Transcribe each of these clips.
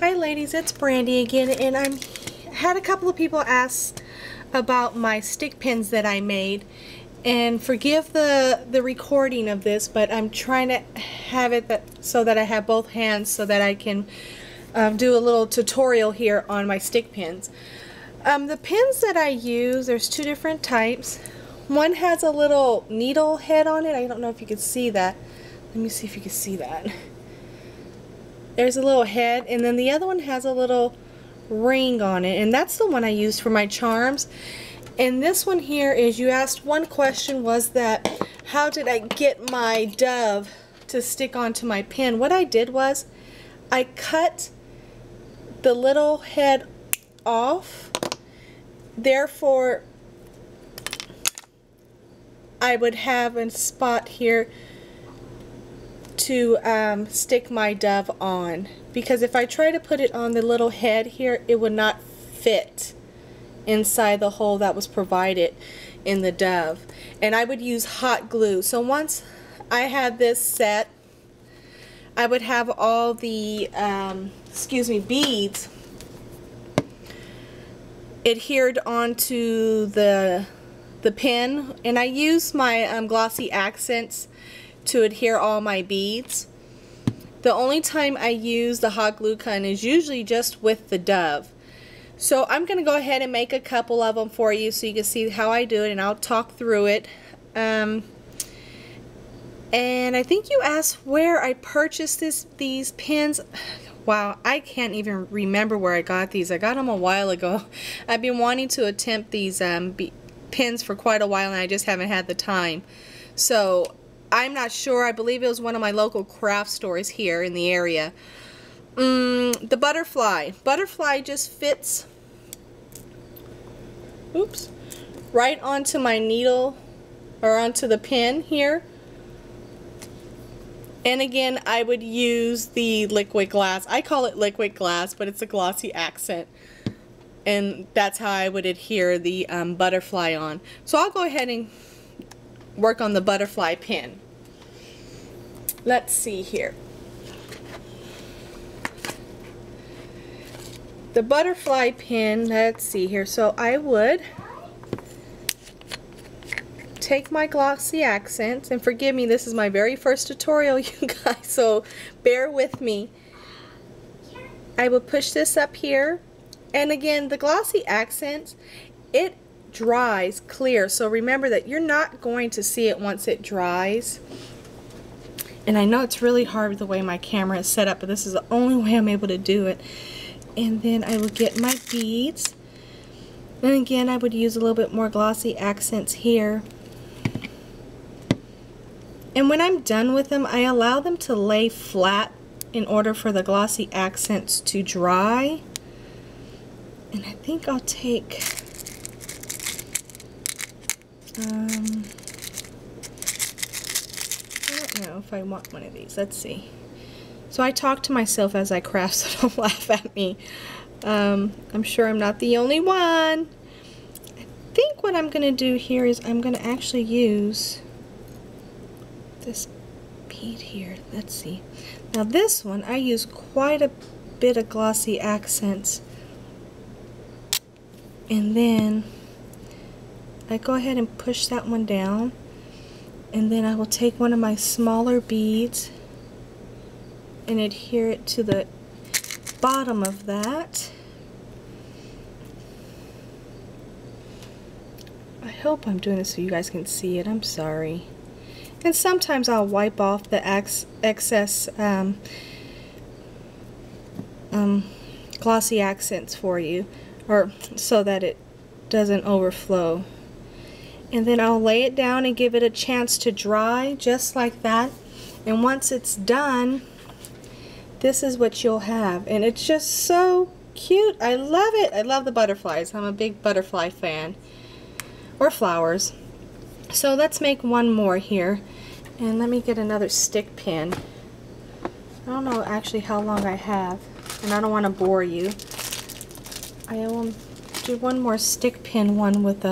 Hi ladies, it's Brandy again, and I had a couple of people ask about my stick pins that I made, and forgive the recording of this, but I'm trying to have it so that I have both hands so that I can do a little tutorial here on my stick pins. The pins that I use, there's two different types. One has a little needle head on it. I don't know if you can see that. Let me see if you can see that. There's a little head, and then the other one has a little ring on it, and that's the one I used for my charms. And this one here is, you asked one question, was that how did I get my dove to stick onto my pin? What I did was I cut the little head off, therefore I would have a spot here to stick my dove on, because if I try to put it on the little head here, it would not fit inside the hole that was provided in the dove, and I would use hot glue. So once I had this set, I would have all the beads adhered onto the pin, and I use my glossy accents to adhere all my beads. The only time I use the hot glue gun is usually just with the dove. So I'm going to go ahead and make a couple of them for you so you can see how I do it, and I'll talk through it. And I think you asked where I purchased these pins. Wow, I can't even remember where I got these. I got them a while ago. I've been wanting to attempt these pins for quite a while, and I just haven't had the time. So I'm not sure. I believe it was one of my local craft stores here in the area. The butterfly just fits, oops, right onto my needle, or onto the pin here. And again, I would use the liquid glass. I call it liquid glass, but it's a glossy accent. And that's how I would adhere the butterfly on. So I'll go ahead and work on the butterfly pin. Let's see here. The butterfly pin, let's see here. So I would take my glossy accents, and forgive me, this is my very first tutorial, you guys, so bear with me. I would push this up here, and again, the glossy accents, it dries clear, so remember that you're not going to see it once it dries. And I know it's really hard the way my camera is set up, but this is the only way I'm able to do it. And then I would get my beads, and again I would use a little bit more glossy accents here. And when I'm done with them, I allow them to lay flat in order for the glossy accents to dry. And I think I'll take I don't know if I want one of these. Let's see. So I talk to myself as I craft, so don't laugh at me. I'm sure I'm not the only one. I think what I'm going to do here is I'm going to actually use this bead here. Let's see. Now this one, I use quite a bit of glossy accents. And then I go ahead and push that one down. And then I will take one of my smaller beads and adhere it to the bottom of that. I hope I'm doing this so you guys can see it. I'm sorry. And sometimes I'll wipe off the excess glossy accents for you, or so that it doesn't overflow. And then I'll lay it down and give it a chance to dry, just like that. And once it's done, this is what you'll have. And it's just so cute. I love it. I love the butterflies. I'm a big butterfly fan. Or flowers. So let's make one more here. And let me get another stick pin. I don't know actually how long I have, and I don't want to bore you. I will do one more stick pin one with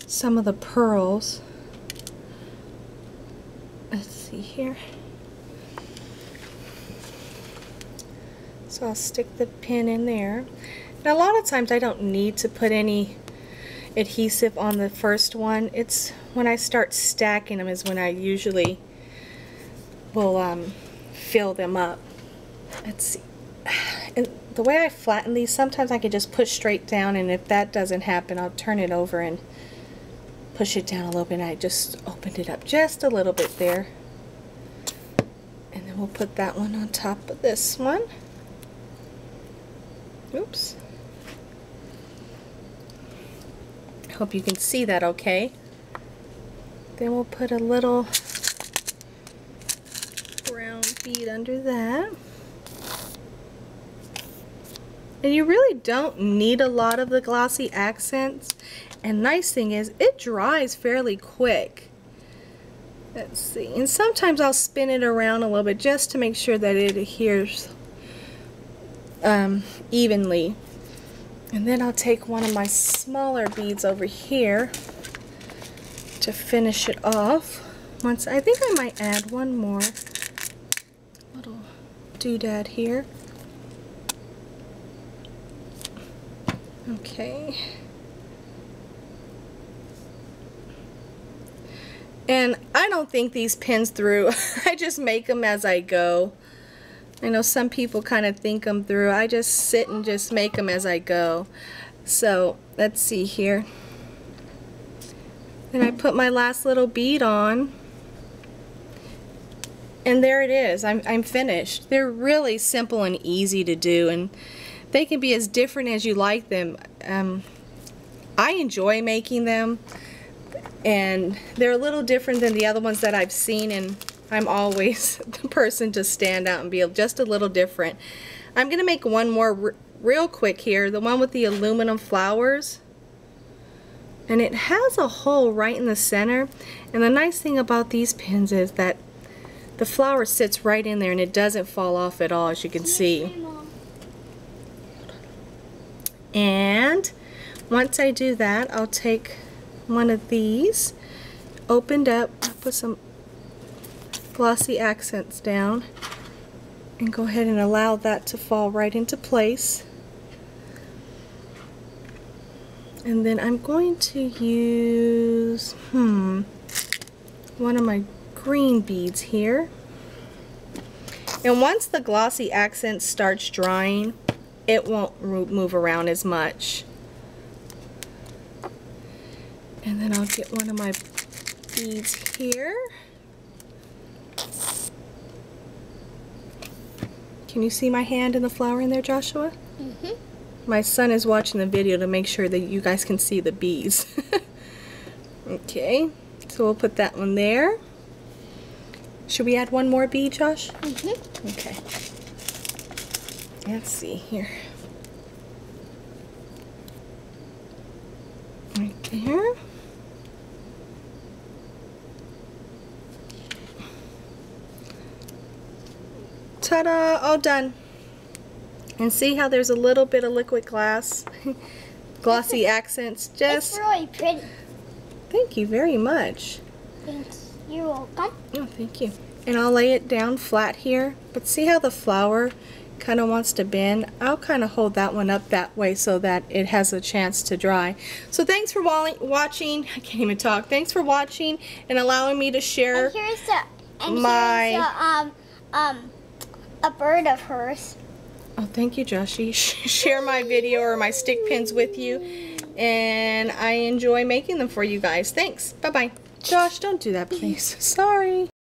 some of the pearls. Let's see here. So I'll stick the pin in there. Now a lot of times I don't need to put any adhesive on the first one. It's when I start stacking them is when I usually will fill them up. Let's see. And the way I flatten these, sometimes I can just push straight down, and if that doesn't happen, I'll turn it over and push it down a little bit. I just opened it up just a little bit there. And then we'll put that one on top of this one. Oops. Hope you can see that okay. Then we'll put a little brown bead under that. And you really don't need a lot of the glossy accents. And nice thing is, it dries fairly quick. Let's see. And sometimes I'll spin it around a little bit just to make sure that it adheres evenly. And then I'll take one of my smaller beads over here to finish it off. I think I might add one more little doodad here. Okay. And I don't think these pins through. I just make them as I go. I know some people kind of think them through. I just sit and just make them as I go. So let's see here. Then I put my last little bead on. And there it is. I'm finished. They're really simple and easy to do, and they can be as different as you like them. I enjoy making them, and they're a little different than the other ones that I've seen, and I'm always the person to stand out and be just a little different. I'm going to make one more real quick here, the one with the aluminum flowers. And it has a hole right in the center, and the nice thing about these pins is that the flower sits right in there and it doesn't fall off at all, as you can see. And once I do that, I'll take one of these, opened up, put some glossy accents down, and go ahead and allow that to fall right into place. And then I'm going to use one of my green beads here. And once the glossy accent starts drying, it won't move around as much. And then I'll get one of my beads here. Can you see my hand in the flower in there, Joshua? Mm-hmm. My son is watching the video to make sure that you guys can see the bees. Okay, so we'll put that one there. Should we add one more bead, Josh? Mm-hmm. Okay. Let's see here. Right there. Ta-da! All done. And see how there's a little bit of liquid glass, glossy accents. Just it's really pretty. Thank you very much. Thanks. You're welcome. Oh, thank you. And I'll lay it down flat here. But see how the flower kind of wants to bend? I'll kind of hold that one up that way so that it has a chance to dry. So thanks for watching. I can't even talk. Thanks for watching and allowing me to share here's a bird of hers. Oh, thank you, Joshy. Share my video or my stick pins with you, and I enjoy making them for you guys. Thanks. Bye-bye. Josh, don't do that, please. Sorry.